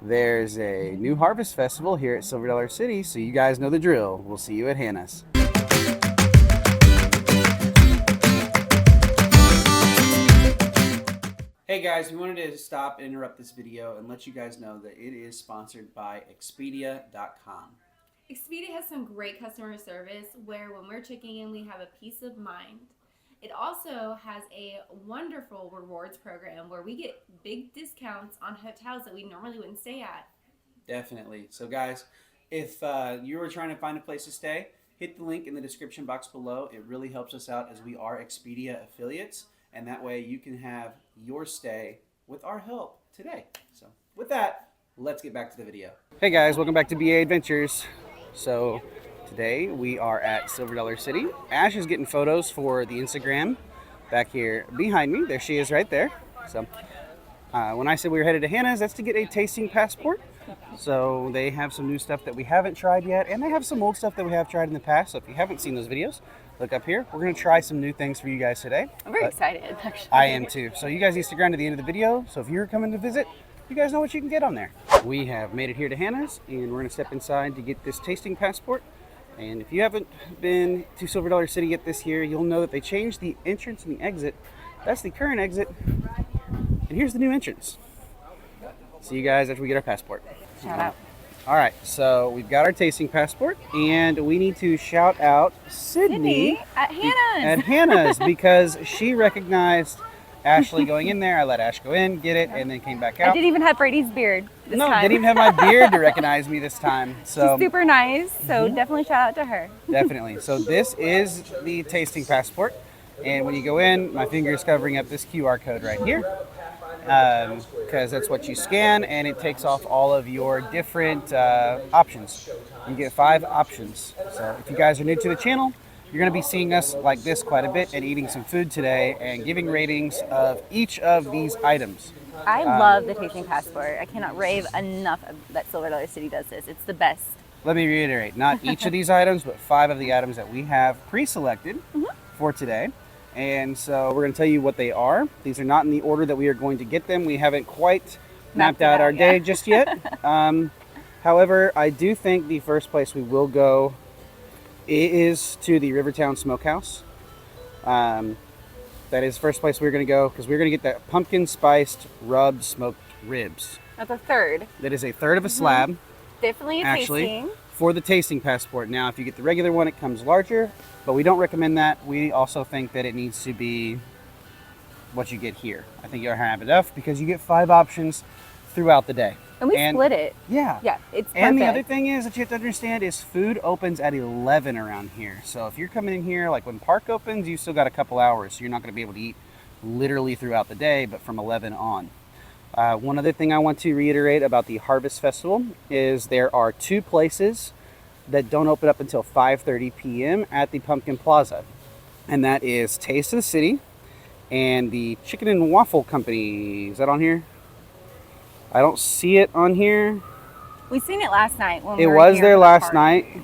There's a new harvest festival here at Silver Dollar City, so you guys know the drill. We'll see you at Hannah's. Hey guys, we wanted to stop and interrupt this video and let you guys know that it is sponsored by Expedia.com. Expedia has some great customer service where when we're checking in, we have a peace of mind. It also has a wonderful rewards program where we get big discounts on hotels that we normally wouldn't stay at. Definitely. So guys, if you were trying to find a place to stay, hit the link in the description box below. It really helps us out as we are Expedia affiliates, and that way you can have your stay with our help today. So with that, let's get back to the video. Hey guys, welcome back to BA Adventures. So today we are at Silver Dollar City. Ash is getting photos for the Instagram back here behind me. There she is right there. So when I said we were headed to Hannah's, that's to get a tasting passport. So they have some new stuff that we haven't tried yet, and they have some old stuff that we have tried in the past. So if you haven't seen those videos, look up here. We're going to try some new things for you guys today. I'm very excited, actually. I am too. So you guys need to stick around to the end of the video. So if you're coming to visit, you guys know what you can get on there. We have made it here to Hannah's, and we're going to step inside to get this tasting passport. And if you haven't been to Silver Dollar City yet this year, you'll know that they changed the entrance and the exit. That's the current exit. And here's the new entrance. See you guys after we get our passport. Shout out. All right, so we've got our tasting passport, and we need to shout out Sydney at Hannah's. At Hannah's because she recognized Ashley going in there. I let Ash go in, get it, and then came back out. I didn't even have Brady's beard this time. Didn't even have my beard to recognize me this time. So she's super nice, so definitely shout out to her. Definitely. So this is the tasting passport, and when you go in, my finger is covering up this QR code right here. Because that's what you scan, and it takes off all of your different options. You get 5 options. So if you guys are new to the channel, you're going to be seeing us like this quite a bit and eating some food today and giving ratings of each of these items. I love the tasting passport. I cannot rave enough that Silver Dollar City does this. It's the best. Let me reiterate, not each of these items, but 5 of the items that we have pre-selected for today. And so we're going to tell you what they are. These are not in the order that we are going to get them. We haven't quite mapped out our day just yet. However, I do think the first place we will go is to the Rivertown Smokehouse. That is the first place we're going to go because we're going to get that pumpkin spiced rubbed smoked ribs. That's a third. That is a third of a slab. Definitely a tasting. For the tasting passport. Now, if you get the regular one, it comes larger, but we don't recommend that. We also think that it needs to be what you get here. I think you'll have enough because you get 5 options throughout the day. And we split it. Yeah. Yeah, it's perfect. And the other thing is that you have to understand is food opens at 11 around here. So if you're coming in here, like when park opens, you still got a couple hours. So you're not going to be able to eat literally throughout the day, but from 11 on. One other thing I want to reiterate about the Harvest Festival is there are 2 places that don't open up until 5:30 p.m. at the Pumpkin Plaza. And that is Taste of the City and the Chicken and Waffle Company. Is that on here? I don't see it on here. We seen it last night when it we were was here there for the last party. night,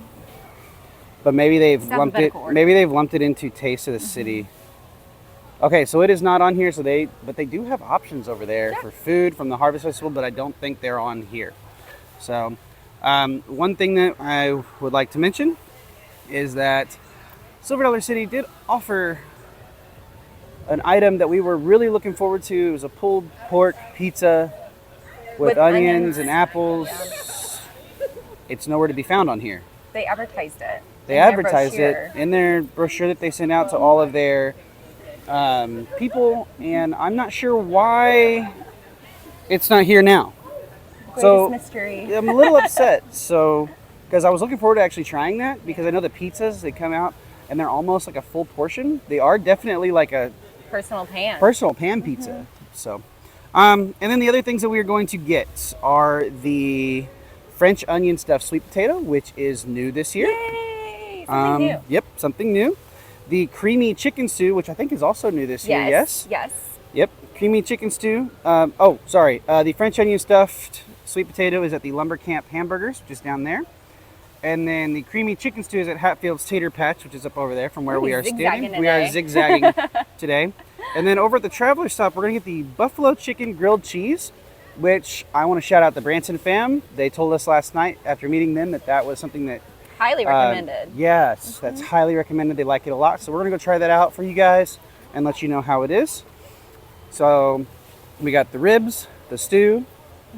but maybe they've It's lumped it. alphabetical order. Maybe they've lumped it into Taste of the City. Okay, so it is not on here. But they do have options over there for food from the Harvest Festival, but I don't think they're on here. So one thing that I would like to mention is that Silver Dollar City did offer an item that we were really looking forward to. It was a pulled pork pizza with onions and apples. It's nowhere to be found on here. They advertised it. They advertised it in their brochure that they sent out to all of their people, and I'm not sure why it's not here now. Greatest mystery. I'm a little upset. So, because I was looking forward to actually trying that, because I know the pizzas, they come out and they're almost like a full portion. They are definitely like a personal pan pizza. So, and then the other things that we are going to get are the French onion stuffed sweet potato, which is new this year. Yay! Something new. Yep, something new. The creamy chicken stew, which I think is also new this year. Yes. Yep, creamy chicken stew. The French onion stuffed sweet potato is at the Lumber Camp Hamburgers, which is down there. And then the creamy chicken stew is at Hatfield's Tater Patch, which is up over there from where we are standing. Today. We are zigzagging today. And then over at the Traveler Stop, we're going to get the buffalo chicken grilled cheese which I want to shout out the Branson fam. They told us last night after meeting them that was something that Highly recommended. yes, that's highly recommended. They like it a lot. So we're going to go try that out for you guys and let you know how it is. So we got the ribs, the stew,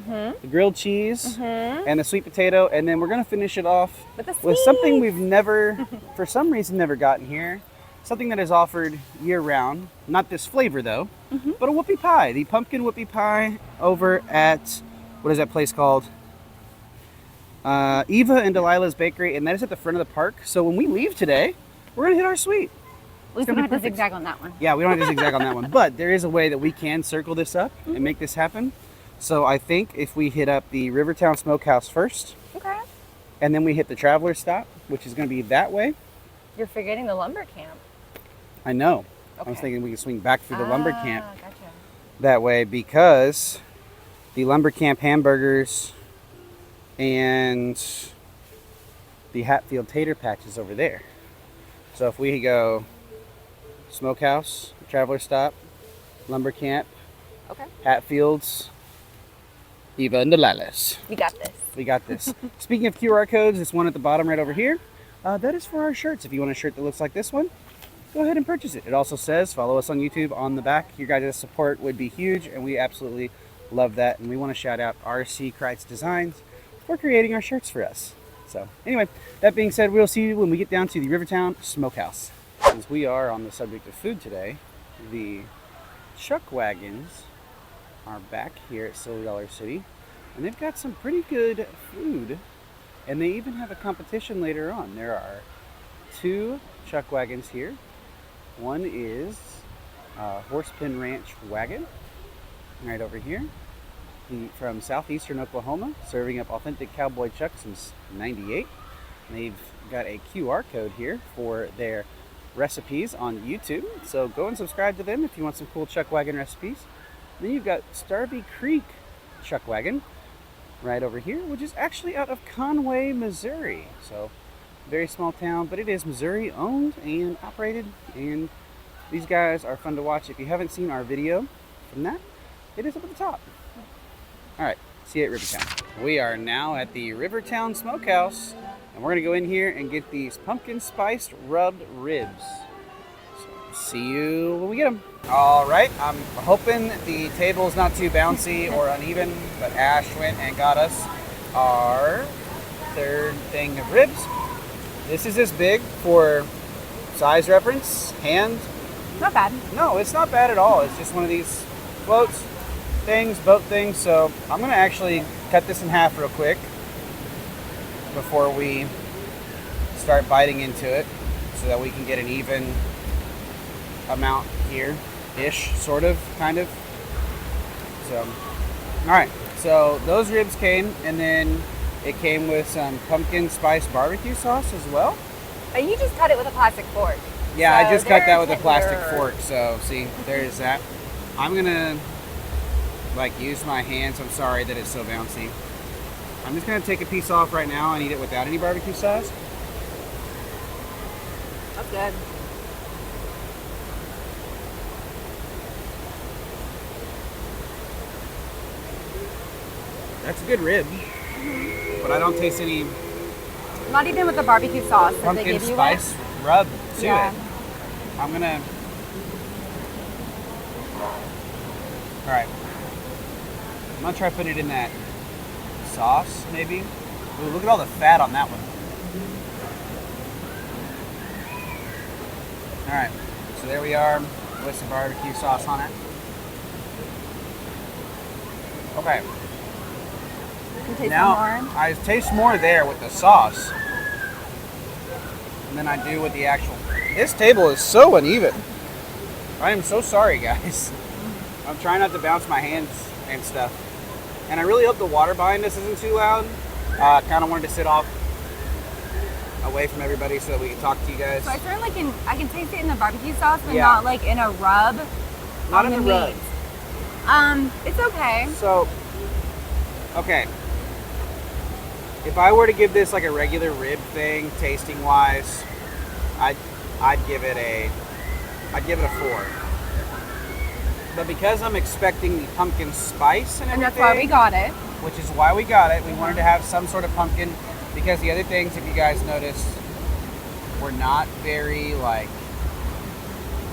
the grilled cheese, and the sweet potato. And then we're going to finish it off with something we've never, for some reason, never gotten here. Something that is offered year round. Not this flavor though, but a whoopie pie. The pumpkin whoopie pie over at, what is that place called? Eva and Dilas Bakery, and that is at the front of the park. So when we leave today, we're going to hit our suite. We don't have to zigzag on that one. Yeah, we don't have to zigzag on that one. But there is a way that we can circle this up and make this happen. So I think if we hit up the Rivertown Smokehouse first, Okay. and then we hit the Traveler Stop, which is going to be that way. You're forgetting the lumber camp. I know. I was Okay. thinking we could swing back through the lumber camp Gotcha. that way because the lumber camp hamburgers and the Hatfield tater patch is over there. So if we go Smokehouse, Traveler Stop, lumber camp, Okay. Hatfields, Eva and Dilas. You got this. We got this. Speaking of QR codes, this one at the bottom right over here, that is for our shirts. If you want a shirt that looks like this one, go ahead and purchase it. It also says follow us on YouTube on the back. Your guys' support would be huge, and we absolutely love that. And we want to shout out RC Kreitz Designs for creating our shirts for us. So anyway, that being said, we'll see you when we get down to the Rivertown Smokehouse. Since we are on the subject of food today, the Chuck Wagons are back here at Silver Dollar City, and they've got some pretty good food, and they even have a competition later on. There are 2 Chuck Wagons here. One is Horsepin Ranch Wagon, right over here, from southeastern Oklahoma, serving up authentic cowboy chuck since '98. They've got a QR code here for their recipes on YouTube, so go and subscribe to them if you want some cool Chuck Wagon recipes. Then you've got Starvey Creek Chuck Wagon right over here, which is actually out of Conway, Missouri. So very small town, but it is Missouri owned and operated, and these guys are fun to watch. If you haven't seen our video from that, it is up at the top. All right, see you at Rivertown. We are now at the Rivertown Smokehouse, and we're gonna go in here and get these pumpkin spiced rubbed ribs. So see you when we get them. All right, I'm hoping the table's not too bouncy or uneven, but Ash went and got us our 3rd thing of ribs. This is this big for size reference, hand. Not bad. No, it's not bad at all. It's just one of these floats things, boat things. So I'm gonna actually cut this in half real quick before we start biting into it so that we can get an even amount here-ish, sort of, kind of. So, all right, so those ribs came, and then it came with some pumpkin spice barbecue sauce as well. And you just cut it with a plastic fork. Yeah, I So just cut that there's with a plastic your- fork, so see, there's that. I'm gonna use my hands. I'm sorry that it's so bouncy. I'm just gonna take a piece off right now and eat it without any barbecue sauce. That's good. That's a good rib, but I don't taste any Not even with the barbecue sauce that they pumpkin give you. spice rub to Yeah. it. I'm gonna. All right. I'm gonna try putting it in that sauce, maybe. Ooh, look at all the fat on that one. All right. So there we are with some barbecue sauce on it. Okay. You can taste Now some more. I taste more there with the sauce than I do with the actual. This table is so uneven. I am so sorry, guys. I'm trying not to bounce my hands and stuff. And I really hope the water behind us isn't too loud. Kind of wanted to sit off away from everybody so that we can talk to you guys. So I certainly can. I can taste it in the barbecue sauce, but Yeah. not like in a rub. Not on in the the rub. meat. It's okay. So, okay. If I were to give this like a regular rib thing, tasting wise, I'd give it a 4. But because I'm expecting the pumpkin spice and And everything, that's why we got it. which is why we got it. We wanted to have some sort of pumpkin because the other things, if you guys noticed, were not very like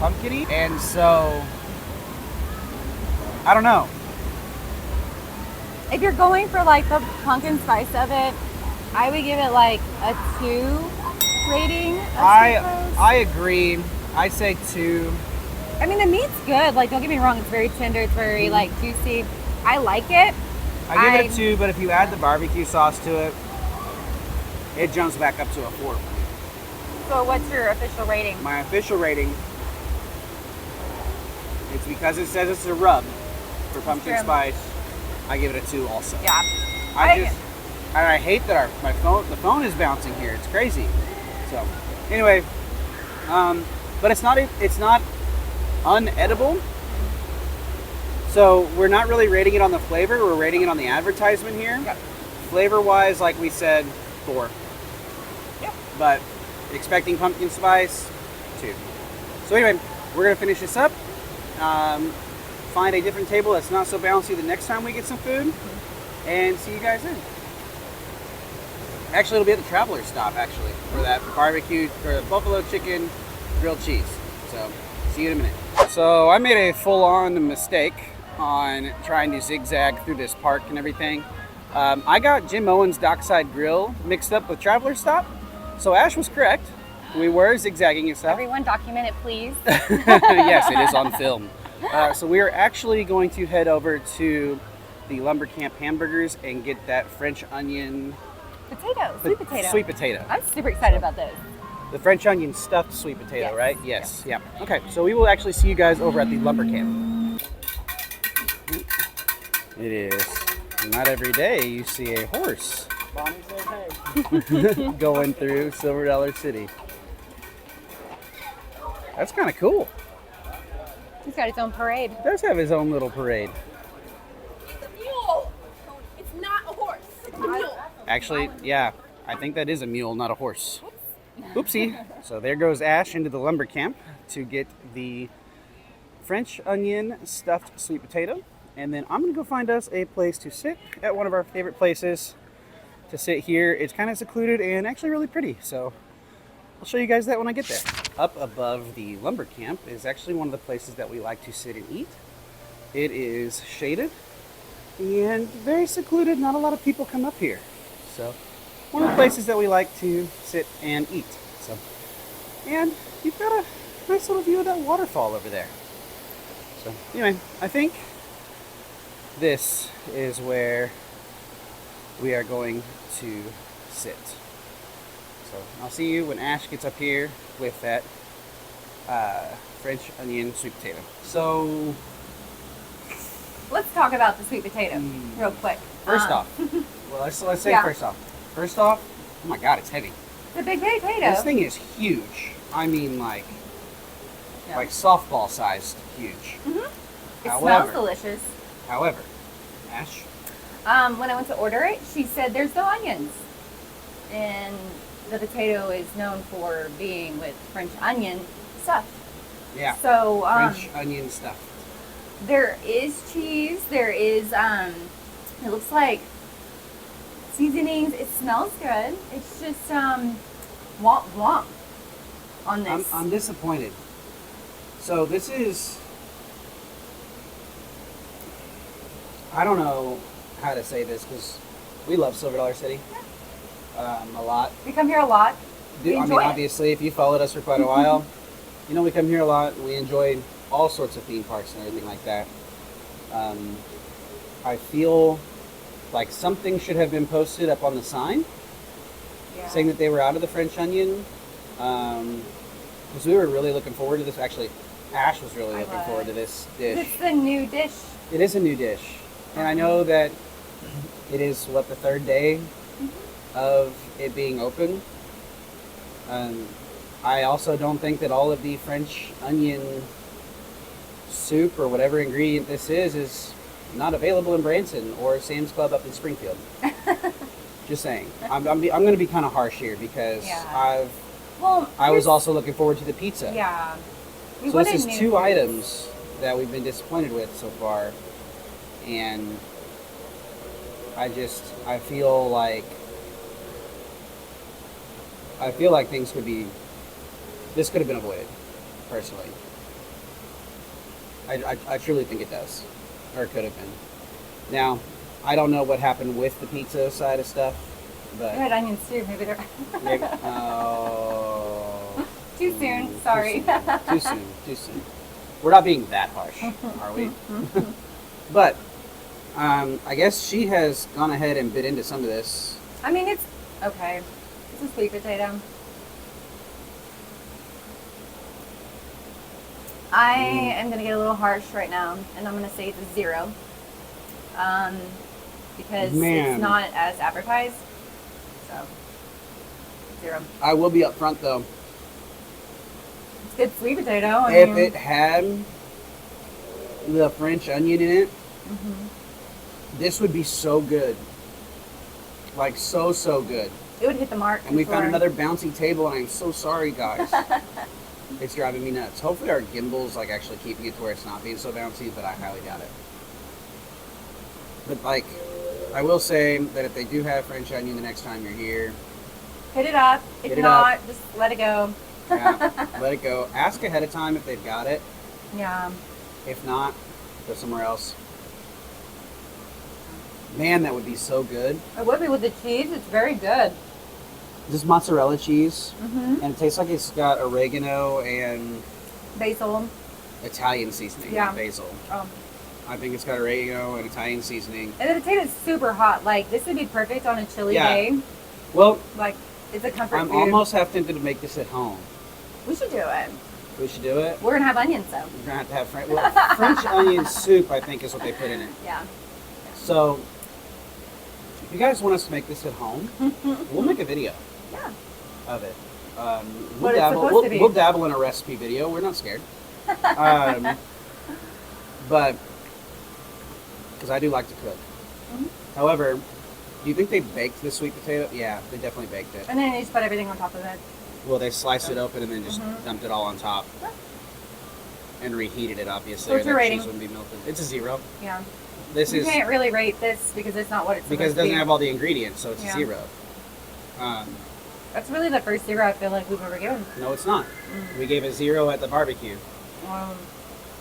pumpkin-y. And so, I don't know. If you're going for like the pumpkin spice of it, I would give it like a 2 rating. I agree. I say 2. I mean, the meat's good. Like, don't get me wrong, it's very tender. It's very like juicy. I like it. I give it a 2, but if you add the barbecue sauce to it, it jumps back up to a 4. So, what's your official rating? My official rating, it's because it says it's a rub for pumpkin True. spice. I give it a 2 also. Yeah. I hate that the phone is bouncing here. It's crazy. So anyway, but it's not unedible. So we're not really rating it on the flavor. We're rating it on the advertisement here. Yep. Flavor wise, like we said, 4. Yep. But expecting pumpkin spice, 2. So anyway, we're gonna finish this up. Find a different table that's not so bouncy the next time we get some food, and see you guys then. Actually, it'll be at the Traveler Stop, actually, for that barbecue, or the buffalo chicken grilled cheese. So, see you in a minute. So, I made a full-on mistake on trying to zigzag through this park and everything. I got Jim Owen's Dockside Grill mixed up with Traveler Stop, so Ash was correct. We were zigzagging and stuff. Everyone document it, please. Yes, it is on film. So we are actually going to head over to the Lumber Camp Hamburgers and get that French onion... Sweet potato. Sweet potato. I'm super excited about this. The French onion stuffed sweet potato, Yes. right? Yes. Yeah. Okay, so we will actually see you guys over at the Lumber Camp. It is not every day you see a horse going through Silver Dollar City. That's kind of cool. He's got his own parade. He does have his own little parade. It's a mule. It's not a horse. It's a mule. Actually, yeah, I think that is a mule, not a horse. Oopsie. So there goes Ash into the lumber camp to get the French onion stuffed sweet potato. And then I'm going to go find us a place to sit at one of our favorite places to sit here. It's kind of secluded and actually really pretty. So I'll show you guys that when I get there. Up above the lumber camp is actually one of the places that we like to sit and eat. It is shaded and very secluded. Not a lot of people come up here. So one of the places that we like to sit and eat. So, and you've got a nice little view of that waterfall over there. So anyway, I think this is where we are going to sit. So I'll see you when Ash gets up here with that French onion sweet potato. So Let's talk about the sweet potato real quick. first off, well let's say Yeah. first off, oh my God, it's heavy. It's a big potato. This thing is huge. I mean, like Yeah. like softball sized huge. It However- smells delicious. However, Ash, When I went to order it, she said there's no onions. And the potato is known for being with French onion stuffed. yeah, So French onion stuff. there is cheese. There is it looks like seasonings. It smells good. It's just womp womp on this. I'm disappointed. So this is, I don't know how to say this because we love Silver Dollar City a lot. We come here a lot. We I mean, enjoy it. obviously, if you followed us for quite a while, you know we come here a lot. We enjoy all sorts of theme parks and everything like that. I feel like something should have been posted up on the sign Yeah. saying that they were out of the French onion. Because we were really looking forward to this. Actually, Ash was really I looking was. forward to this dish. It's the new dish. It is a new dish. And I know that it is, what, the third day of it being open. I also don't think that all of the French onion soup or whatever ingredient this is not available in Branson or Sam's Club up in Springfield. Just saying. I'm going to be kind of harsh here because Yeah. I was Well, also looking forward to the pizza. Yeah. We So this wanted is new 2 foods. items that we've been disappointed with so far, and I feel like things this could have been avoided, personally. I truly think it does, or it could have been. Now, I don't know what happened with the pizza side of stuff, but Red onions too. Maybe they're maybe, oh, too soon. Sorry. Too soon. We're not being that harsh, are we? But I guess she has gone ahead and bit into some of this. I mean, it's okay. It's a sweet potato. I am gonna get a little harsh right now, and I'm gonna say it's a 0. Because it's not as advertised. So 0. I will be upfront though. It's good sweet potato. If it had the French onion in it, this would be so good. Like so good. It would hit the mark. And we found another bouncy table, and I'm so sorry, guys. It's driving me nuts. Hopefully our gimbal's like actually keeping it to where it's not being so bouncy, but I highly doubt it. But like, I will say that if they do have French onion the next time you're here, hit it up. If not, just let it go. Yeah, let it go. Ask ahead of time if they've got it. Yeah. If not, go somewhere else. Man, that would be so good. It would be with the cheese. It's very good. This mozzarella cheese, and it tastes like it's got oregano and Basil. Italian seasoning. Yeah. Basil. Oh. I think it's got oregano and Italian seasoning. And the potato is super hot. Like, this would be perfect on a chilly day. Well, like, it's a comfort I'm food. almost half tempted to make this at home. We should do it. We should do it. We're gonna have onions though. We're gonna have to have French onion soup, I think, is what they put in it. Yeah. So, if you guys want us to make this at home, we'll make a video. Yeah. Of it. What it's supposed to be. We'll dabble in a recipe video. We're not scared. But because I do like to cook. However, do you think they baked the sweet potato? Yeah, they definitely baked it. And then you just put everything on top of it. Well, they sliced it open and then just dumped it all on top. And reheated it, obviously. What's your rating? Cheese wouldn't be melted. It's a 0. Yeah. You can't really rate this because it's not what it's because it supposed to be. doesn't have all the ingredients, so it's a 0. That's really the first 0 I feel like we've ever given. No, it's not. We gave a 0 at the barbecue.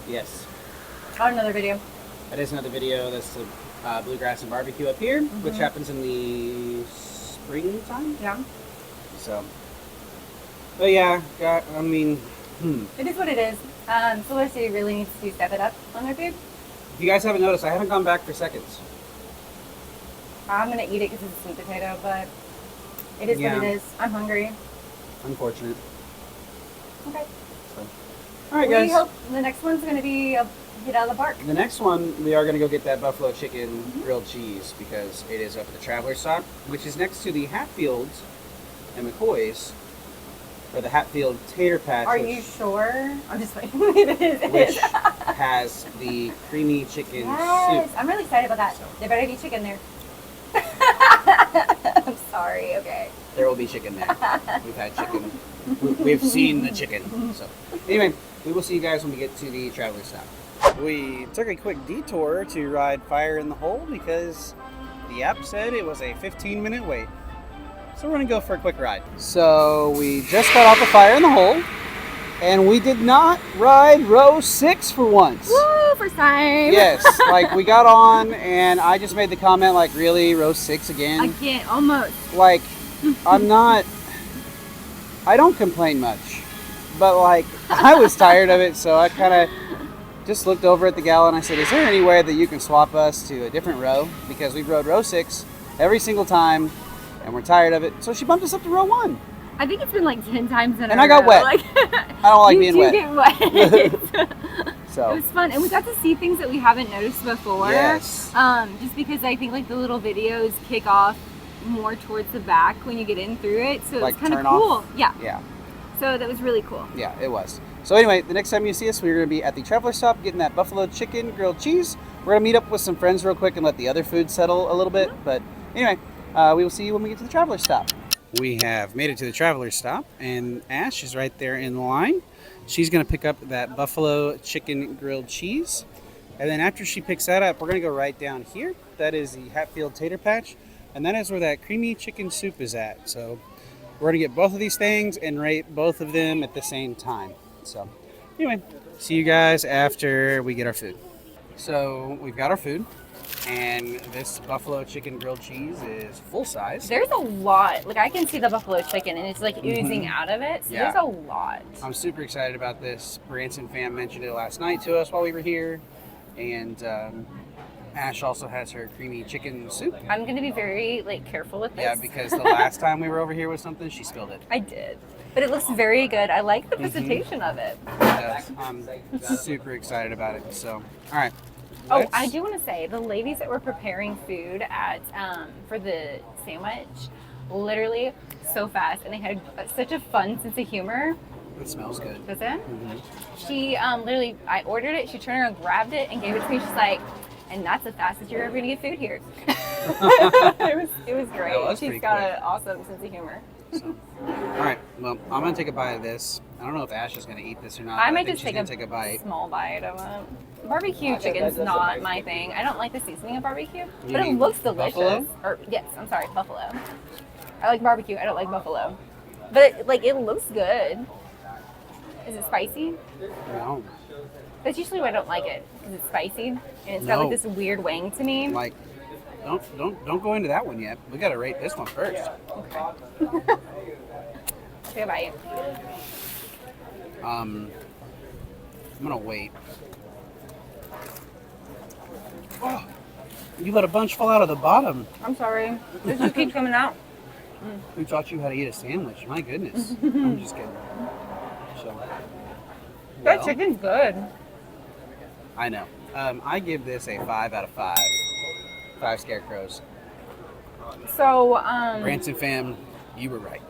Yes. On another video. That is another video. That's the bluegrass and barbecue up here, which happens in the springtime. Yeah. So, but yeah, I mean, It is what it is. Solar City really needs to step it up on their food. If you guys haven't noticed, I haven't gone back for seconds. I'm gonna eat it because it's a sweet potato, but it is what it is. I'm hungry. Unfortunate. Okay. So, all right, guys. We hope the next one's gonna be a hit out of the park. The next one, we are going to go get that buffalo chicken grilled cheese because it is up at the Traveler Stop, which is next to the Hatfields and McCoy's, or the Hatfield Tater Patch. Are you sure? I'm just waiting. It is. Which has the creamy chicken Yes, soup. I'm really excited about that. There better be chicken there. I'm sorry. Okay. There will be chicken there. We've had chicken. We've seen the chicken. So, anyway, we will see you guys when we get to the Traveler Stop. We took a quick detour to ride Fire in the Hole because the app said it was a 15-minute wait. So we're going to go for a quick ride. So we just got off of Fire in the Hole, and we did not ride row 6 for once. Woo, first time. Yes, like we got on, and I just made the comment, like, really, row 6 again? Again, almost. Like, I don't complain much, but like, I was tired of it, so I kind of just looked over at the gal and I said, is there any way that you can swap us to a different row? Because we've rode row 6 every single time and we're tired of it. So she bumped us up to row 1. I think it's been like 10 times in a row. And I got wet. Like, I don't like being wet. Get wet. So it was fun. And we got to see things that we haven't noticed before. Yes. Just because I think like the little videos kick off more towards the back when you get in through it. So like it was kind of turn cool. off? Yeah. Yeah. So that was really cool. Yeah, it was. So anyway, the next time you see us, we're going to be at the Traveler Stop getting that buffalo chicken grilled cheese. We're going to meet up with some friends real quick and let the other food settle a little bit. But anyway, we will see you when we get to the Traveler Stop. We have made it to the traveler's stop, and Ash is right there in line. She's going to pick up that buffalo chicken grilled cheese. And then after she picks that up, we're going to go right down here. That is the Hatfield Tater Patch. And that is where that creamy chicken soup is at. So we're going to get both of these things and rate both of them at the same time. So anyway, see you guys after we get our food. So we've got our food. And this buffalo chicken grilled cheese is full size. There's a lot. Like, I can see the buffalo chicken, and it's like oozing out of it. So Yeah. there's a lot. I'm super excited about this. Branson fam mentioned it last night to us while we were here. And Ash also has her creamy chicken soup. I'm going to be very, like, careful with this. Yeah, because the last time we were over here with something, she spilled it. I did. But it looks very good. I like the presentation of it. Yes, I'm super excited about it. So, all right. Oh, let's- I do want to say, the ladies that were preparing food at for the sandwich, literally so fast, and they had such a fun sense of humor. It smells good. Does it? Mhm. She literally, I ordered it, she turned around, grabbed it, and gave it to me. She's like, and that's the fastest you're ever gonna get food here. it was great. That was She's pretty got quick. an awesome sense of humor. So, all right. Well, I'm gonna take a bite of this. I don't know if Ash is gonna eat this or not. I but might think just she's take gonna a take a bite. small bite of it. Barbecue chicken's not my thing. I don't like the seasoning of barbecue, You but it mean looks delicious. buffalo? Or yes, I'm sorry, buffalo. I like barbecue. I don't like buffalo, but it looks good. Is it spicy? No, That's usually why I don't like it, because it's spicy and it's got No. like this weird wang to me. like, don't go into that one yet. We gotta rate this one first. Take a bite. I'm gonna wait. Oh, you let a bunch fall out of the bottom. I'm sorry. This just keeps coming out. Who taught you how to eat a sandwich? My goodness. I'm just kidding. So, That well, chicken's good. I know. I give this a 5 out of 5. 5 scarecrows. So, Branson fam, you were right.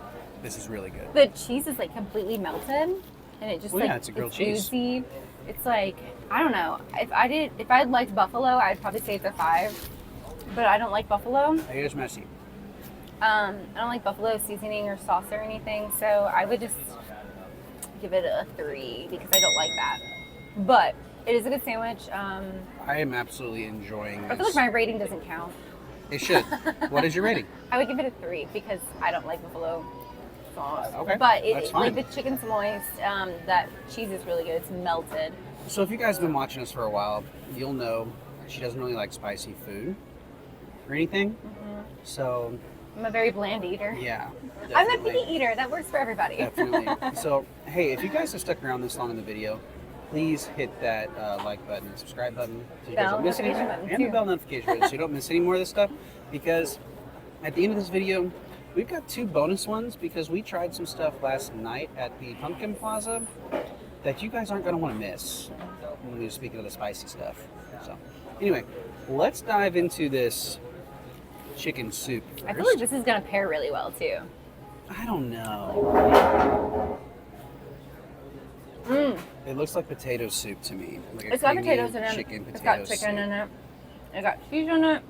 This is really good. the cheese is like completely melted, and it just Well, like yeah, it's a grilled cheese. oozy. It's like, I don't know. If I'd liked buffalo, I'd probably say it's a 5. But I don't like buffalo. It is messy. I don't like buffalo seasoning or sauce or anything, so I would just give it a 3 because I don't like that. But it is a good sandwich. I am absolutely enjoying I feel like this. my rating doesn't count. It should. What is your rating? I would give it a 3 because I don't like buffalo sauce. Okay, But that's fine. like the chicken's moist. That cheese is really good. It's melted. So if you guys have been watching us for a while, you'll know she doesn't really like spicy food or anything. Mm-hmm. So I'm a very bland eater. yeah, I'm a definitely. picky eater. That works for everybody. Definitely. So, hey, if you guys have stuck around this long in the video, please hit that like button and subscribe button so you guys Bell don't miss any, notification button, and the too. bell notification button so you don't miss any more of this stuff. Because at the end of this video, we've got 2 bonus ones because we tried some stuff last night at the Pumpkin Plaza that you guys aren't going to want to miss when we're speaking of the spicy stuff. So, anyway, let's dive into this chicken soup first. I feel like this is gonna pair really well too. I don't know. Mm. It looks like potato soup to me. Like a It's got creamy potatoes in it. Chicken It's potato got chicken soup. in it. It got cheese in it.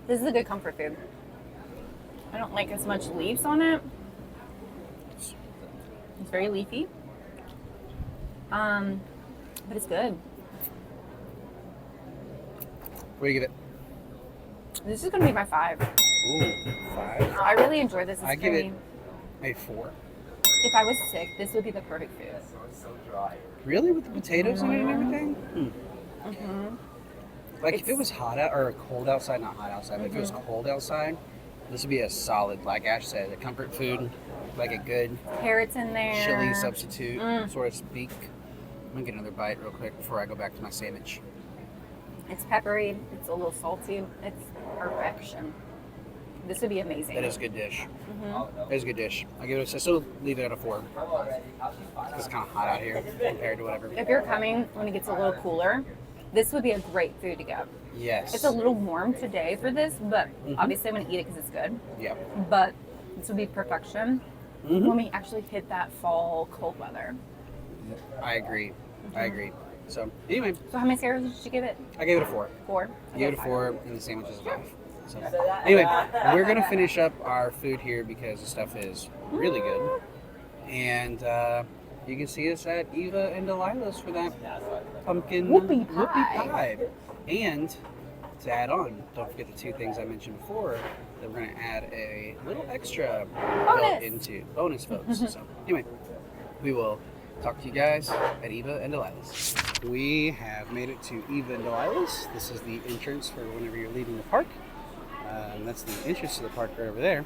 This is a good comfort food. I don't like as much leaves on it. It's very leafy. But it's good. What do you give it? This is gonna be my 5. Ooh, 5. I really enjoy this. It's I give it creamy. a 4. If I was sick, this would be the perfect food. Really, with the potatoes in it and everything? Mm-hmm. Like if it was hot out or cold outside, not hot outside, but if it was cold outside, this would be a solid, like Ash said, a comfort food, like a good Carrots in there. chili substitute, Mm. so to speak. I'm gonna get another bite real quick before I go back to my sandwich. It's peppery. It's a little salty. It's perfection. This would be amazing. That is a good dish. Mm-hmm. That is a good dish. I give it. I still leave it at a 4. It's kind of hot out here compared to whatever. If you're coming when it gets a little cooler, this would be a great food to get. Yes. It's a little warm today for this, but Mhm. obviously I'm going to eat it because it's good. Yep. But this would be perfection Mhm. when we actually hit that fall cold weather. I agree. I agree. So anyway, So how many stars did you give it? I gave it a 4. 4. I gave it a 4, and the sandwich is a 5. So anyway, we're gonna finish up our food here because the stuff is really good, and you can see us at Eva and Delilah's for that pumpkin Whoopie pie. And to add on, don't forget the two things I mentioned before that we're gonna add a little extra built into bonus, folks. So anyway, we will talk to you guys at Eva and Delilah's. We have made it to Eva and Delilah's. This is the entrance for whenever you're leaving the park. That's the entrance to the park right over there.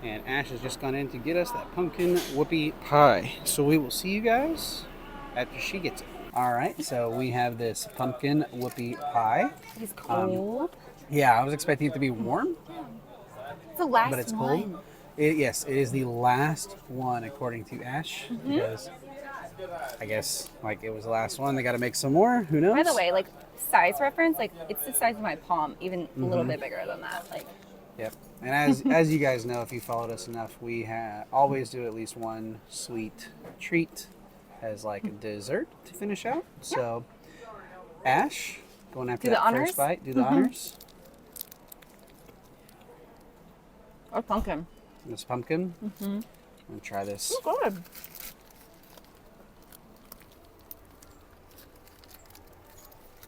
And Ash has just gone in to get us that pumpkin whoopie pie. So we will see you guys after she gets it. All right, so we have this pumpkin whoopie pie. It's cold. Yeah, I was expecting it to be warm, It's the last but it's one. cold. Yes, it is the last one according to Ash because I guess like it was the last one. They got to make some more. Who knows? By the way, like size reference, like it's the size of my palm, even a little bit bigger than that. Like, Yep. And as you guys know, if you followed us enough, we always do at least one sweet treat as like a dessert to finish out. So, Ash, going after Do the that honors? first bite, do the honors. or pumpkin. This pumpkin. I'm gonna try this. Oh, good.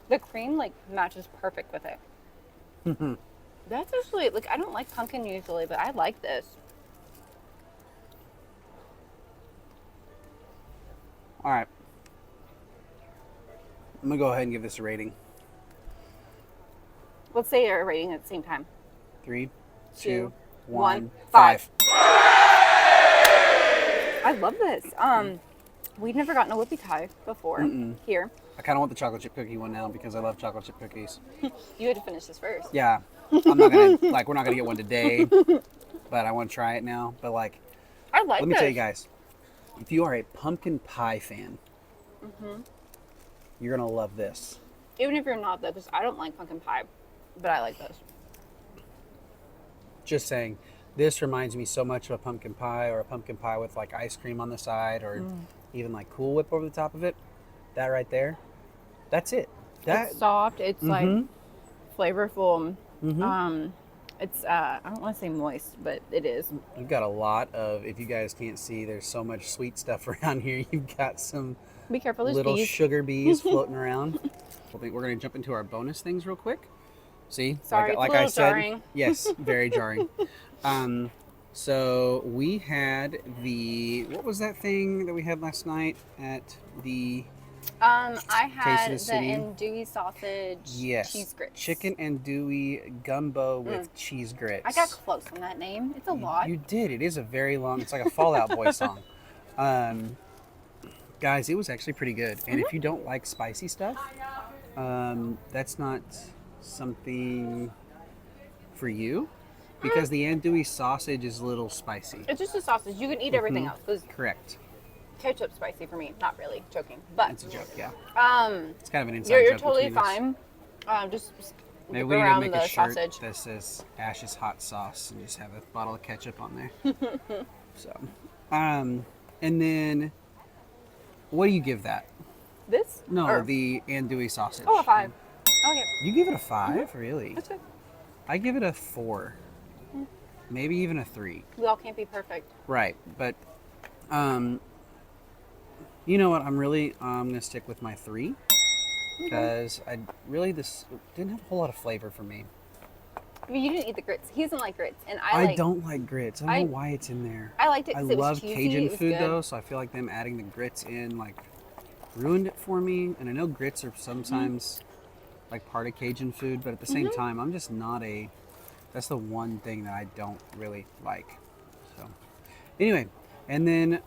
The cream like matches perfect with it. That's actually like I don't like pumpkin usually, but I like this. All right. I'm gonna go ahead and give this a rating. Let's say our rating at the same time. 3, 2, 2, 1, 1, 5. I love this. We've never gotten a whoopie pie before here. I kind of want the chocolate chip cookie one now because I love chocolate chip cookies. You had to finish this first. Yeah, I'm not gonna like we're not gonna get one today, but I want to try it now. But like, I like let me this. tell you guys, if you are a pumpkin pie fan, you're gonna love this. Even if you're not though, because I don't like pumpkin pie, but I like this. Just saying, this reminds me so much of a pumpkin pie or a pumpkin pie with like ice cream on the side or even like Cool Whip over the top of it. That right there, that's it. That It's soft. It's like flavorful. It's I don't want to say moist, but it is. You've got a lot of. If you guys can't see, there's so much sweet stuff around here. You've got some Be careful, there's little bees. sugar bees floating around. I think we're gonna jump into our bonus things real quick. See, Sorry, it's a like little I said, jarring. yes, very jarring. So we had what was that thing that we had last night at the I had the City. andouille sausage cheese grits. chicken andouille gumbo with cheese grits. I got close on that name. It's a lot. You did. It is a very long. It's like a Fall Out Boy song. Guys, it was actually pretty good. And if you don't like spicy stuff, that's not something for you because the andouille sausage is a little spicy. It's just a sausage. You can eat everything else. Because Correct. ketchup's spicy for me. Not really. Joking. But It's a joke. Yeah. it's kind of an inside you're joke totally between us. fine. Just Maybe look we need to around make the a shirt sausage. that says Ash's hot sauce and just have a bottle of ketchup on there. So, and then what do you give that? This? No, Or- the andouille sausage. Oh, a 5. Okay. You give it a 5, really? That's good. I give it a 4, maybe even a 3. We all can't be perfect. Right, but you know what? I'm gonna stick with my 3 because this didn't have a whole lot of flavor for me. I mean, you didn't eat the grits. He doesn't like grits, and I like. don't like grits. I don't know why it's in there. I liked it I because it was love cheesy. Cajun it was food good. though, so I feel like them adding the grits in like ruined it for me. And I know grits are sometimes like part of Cajun food, but at the same time, I'm just not a. That's the one thing that I don't really like. So anyway, and then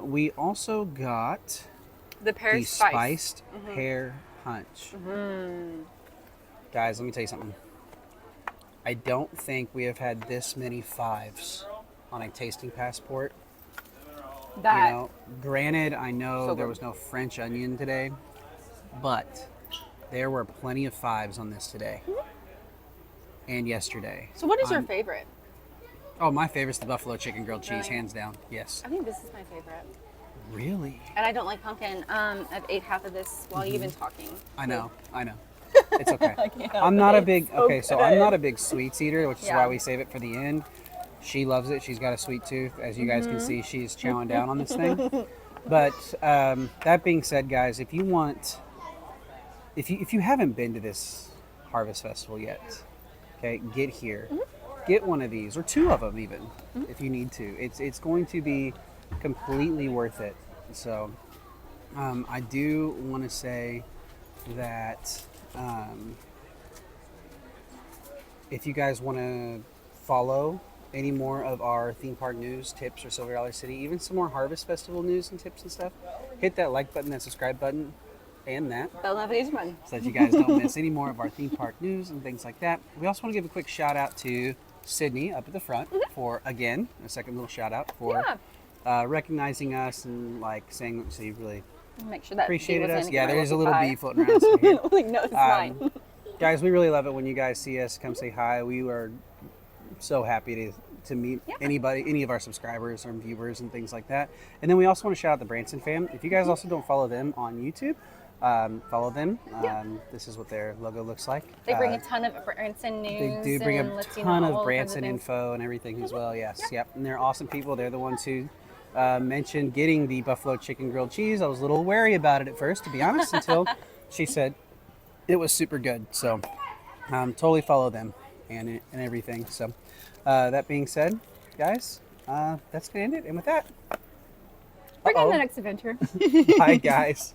we also got The pear the spice. spiced pear punch. Guys, let me tell you something. I don't think we have had this many 5s on a tasting passport. That You know, granted, I know So there good. was no French onion today, but there were plenty of 5s on this today and yesterday. So what is your favorite? Oh, my favorite's the buffalo chicken grilled cheese, hands down. Yes. I think this is my favorite. Really? And I don't like pumpkin. I've ate half of this while you've been talking. I know. It's okay. I can't help I'm not it. a big It's so so I'm good. not a big sweets eater, which is Yeah. why we save it for the end. She loves it. She's got a sweet tooth, as you guys Mm-hmm. can see. She's chowing down on this thing. But that being said, guys, if you haven't been to this Harvest Festival yet, okay, get here. Mm-hmm. Get one of these or two of them even, if you need to. It's going to be completely worth it. So I do want to say that if you guys want to follow any more of our theme park news, tips, or Silver Dollar City, even some more Harvest Festival news and tips and stuff, hit that like button, that subscribe button, and that, Bell notification button. so that you guys don't miss any more of our theme park news and things like that. We also want to give a quick shout out to Sydney up at the front for, again, a second little shout out for recognizing us and like saying so you really Make sure that appreciated bee us. wasn't Yeah, in there is a little my bee floating around. So here. like, no, it's mine. Guys, we really love it when you guys see us, come say hi. We are so happy to meet anybody, any of our subscribers or viewers and things like that. And then we also want to shout out the Branson fam. If you guys also don't follow them on YouTube, follow them. This is what their logo looks like. They bring a ton of Branson news. They do bring and a lets you ton know of all Branson kinds of things. info and everything as well. Yes, yep. And they're awesome people. They're the ones who mentioned getting the buffalo chicken grilled cheese. I was a little wary about it at first, to be honest, until she said it was super good. So totally follow them and everything. So that being said, guys, that's gonna end it. And with that, Bring on the next adventure. bye, guys.